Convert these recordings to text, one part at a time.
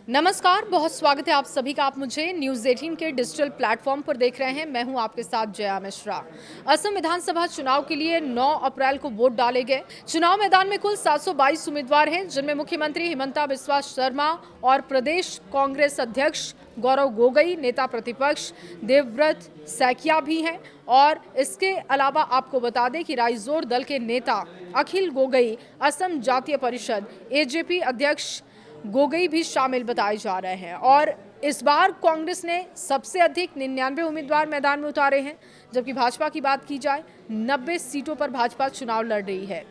नमस्कार, बहुत स्वागत है आप सभी का। आप मुझे न्यूज़ 18 के डिजिटल प्लेटफॉर्म पर देख रहे हैं। मैं हूं आपके साथ जया मिश्रा। असम विधानसभा चुनाव के लिए 9 अप्रैल को वोट डाले गए। चुनाव मैदान में कुल 722 उम्मीदवार हैं, जिनमें मुख्यमंत्री हिमंता बिस्वा शर्मा और प्रदेश कांग्रेस अध्यक्ष गौरव गोगोई, नेता प्रतिपक्ष देवव्रत सैकिया भी हैं। और इसके अलावा आपको बता दें कि राइजोर दल के नेता अखिल गोगोई, असम जातीय परिषद एजेपी अध्यक्ष गोगोई भी शामिल बताए जा रहे हैं। और इस बार कांग्रेस ने सबसे अधिक 99 उम्मीदवार मैदान में उतारे हैं, जबकि भाजपा की बात की जाए 90 सीटों पर भाजपा चुनाव लड़ रही है।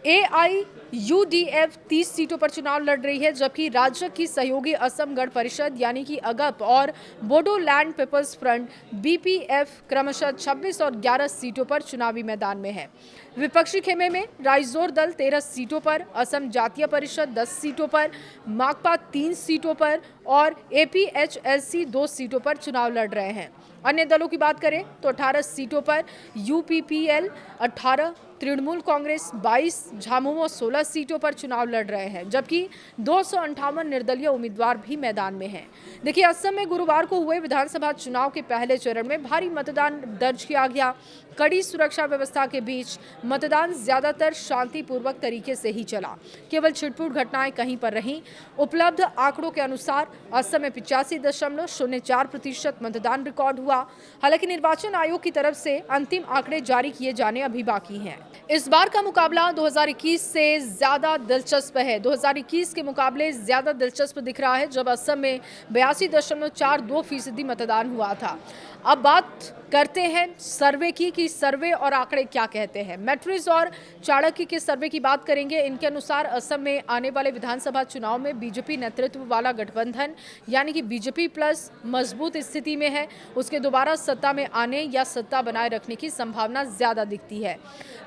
AIUDF 30 सीटों पर चुनाव लड़ रही है, जबकि राज्य की सहयोगी असम गण परिषद यानी कि अगप और बोडोलैंड पीपल्स फ्रंट BPF क्रमशः 26 और 11 सीटों पर चुनावी मैदान में है। विपक्षी खेमे में राइजोर दल 13 सीटों पर, असम जातीय परिषद 10 सीटों पर, माकपा 3 सीटों पर और APHLC 2 सीटों पर चुनाव लड़ रहे हैं। अन्य दलों की बात करें तो 18 सीटों पर UPPL 18, तृणमूल कांग्रेस 22, झामुमो 16 सीटों पर चुनाव लड़ रहे हैं, जबकि 258 निर्दलीय उम्मीदवार भी मैदान में हैं। देखिए, असम में गुरुवार को हुए विधानसभा चुनाव के पहले चरण में भारी मतदान दर्ज किया गया। कड़ी सुरक्षा व्यवस्था के बीच मतदान ज्यादातर शांतिपूर्वक तरीके से ही चला। केवल छिटपुट घटनाएं कहीं पर रहीं। उपलब्ध आंकड़ों के अनुसार असम में 85.04% मतदान रिकॉर्ड हुआ। हालांकि निर्वाचन आयोग की तरफ से अंतिम आंकड़े जारी किए जाने अभी बाकी हैं। इस बार का मुकाबला 2021 से ज्यादा दिलचस्प है। 2021 के मुकाबले ज्यादा दिलचस्प दिख रहा है, जब असम में 82.42% मतदान हुआ था। अब बात करते हैं सर्वे की कि सर्वे और आंकड़े क्या कहते हैं। मैट्रिक्स और चाणक्य के सर्वे की बात करेंगे। इनके अनुसार असम में आने वाले विधानसभा चुनाव में बीजेपी नेतृत्व वाला गठबंधन यानी कि बीजेपी प्लस मजबूत स्थिति में है। उसके दोबारा सत्ता में आने या सत्ता बनाए रखने की संभावना ज्यादा दिखती है।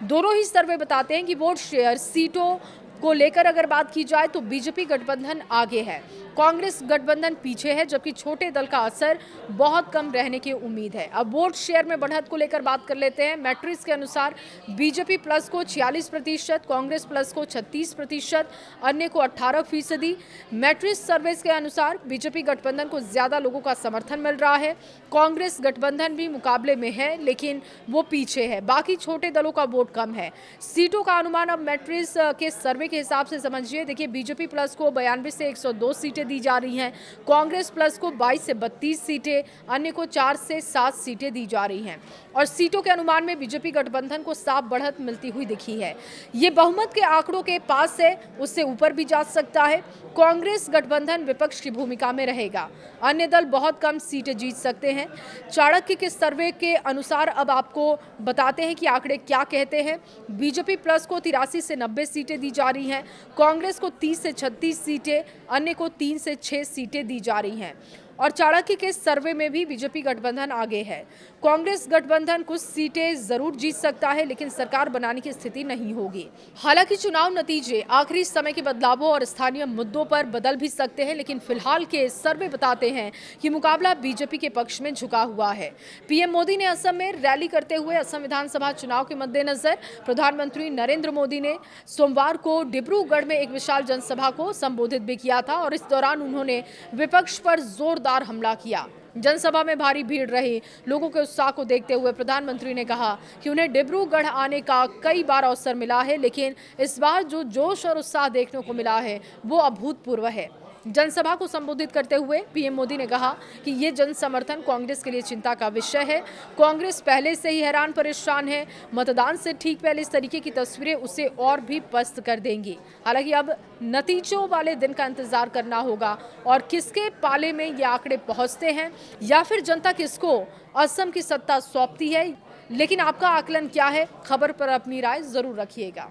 दोनों ही सर्वे बताते हैं कि वोट शेयर सीटों को लेकर अगर बात की जाए तो बीजेपी गठबंधन आगे है, कांग्रेस गठबंधन पीछे है, जबकि छोटे दल का असर बहुत कम रहने की उम्मीद है। अब वोट शेयर में बढ़त को लेकर बात कर लेते हैं। मैट्रिक्स के अनुसार बीजेपी प्लस को 46%, कांग्रेस प्लस को 36%, अन्य को 18%। मैट्रिक्स सर्वेस के अनुसार बीजेपी गठबंधन को ज्यादा लोगों का समर्थन मिल रहा है। कांग्रेस गठबंधन भी मुकाबले में है, लेकिन वो पीछे है। बाकी छोटे दलों का वोट कम है। सीटों का अनुमान अब मैट्रिक्स के सर्वे के हिसाब से समझिए। देखिए, बीजेपी प्लस को 92 से 102 सीटें दी जा रही हैं, कांग्रेस प्लस को 22 से 32 सीटें, अन्य को 4 से 7 सीटें दी जा रही हैं। और सीटों के अनुमान में बीजेपी गठबंधन को साफ बढ़त मिलती हुई दिखी है। ये बहुमत के आंकड़ों के पास है, उससे ऊपर भी जा सकता है। कांग्रेस गठबंधन विपक्ष की भूमिका में रहेगा। अन्य दल बहुत कम सीटें जीत सकते हैं। चाणक्य के सर्वे के अनुसार अब आपको बताते हैं कि आंकड़े क्या कहते हैं। बीजेपी प्लस को 83 से 90 सीटें दी जा रही हैं, कांग्रेस को 30 से 36 सीटें, अन्य को 3 से 6 सीटें दी जा रही हैं। और चाणक्य के सर्वे में भी बीजेपी गठबंधन आगे है। कांग्रेस गठबंधन कुछ सीटें जरूर जीत सकता है, लेकिन सरकार बनाने की स्थिति नहीं होगी। हालांकि चुनाव नतीजे आखिरी समय के बदलावों और स्थानीय मुद्दों पर बदल भी सकते हैं, लेकिन फिलहाल के सर्वे बताते हैं कि मुकाबला बीजेपी के पक्ष में झुका हुआ है। पीएम मोदी ने असम में रैली करते हुए असम विधानसभा चुनाव के मद्देनजर प्रधानमंत्री नरेंद्र मोदी ने सोमवार को डिब्रूगढ़ में एक विशाल जनसभा को संबोधित भी किया था और इस दौरान उन्होंने विपक्ष पर जोरदार हमला किया। जनसभा में भारी भीड़ रही। लोगों के उत्साह को देखते हुए प्रधानमंत्री ने कहा कि उन्हें डिब्रूगढ़ आने का कई बार अवसर मिला है, लेकिन इस बार जो जोश और उत्साह देखने को मिला है वो अभूतपूर्व है। जनसभा को संबोधित करते हुए पीएम मोदी ने कहा कि ये जन समर्थन कांग्रेस के लिए चिंता का विषय है। कांग्रेस पहले से ही हैरान परेशान है। मतदान से ठीक पहले इस तरीके की तस्वीरें उसे और भी पस्त कर देंगी। हालांकि अब नतीजों वाले दिन का इंतजार करना होगा और किसके पाले में ये आंकड़े पहुंचते हैं या फिर जनता किसको असम की सत्ता सौंपती है। लेकिन आपका आकलन क्या है? खबर पर अपनी राय जरूर रखिएगा।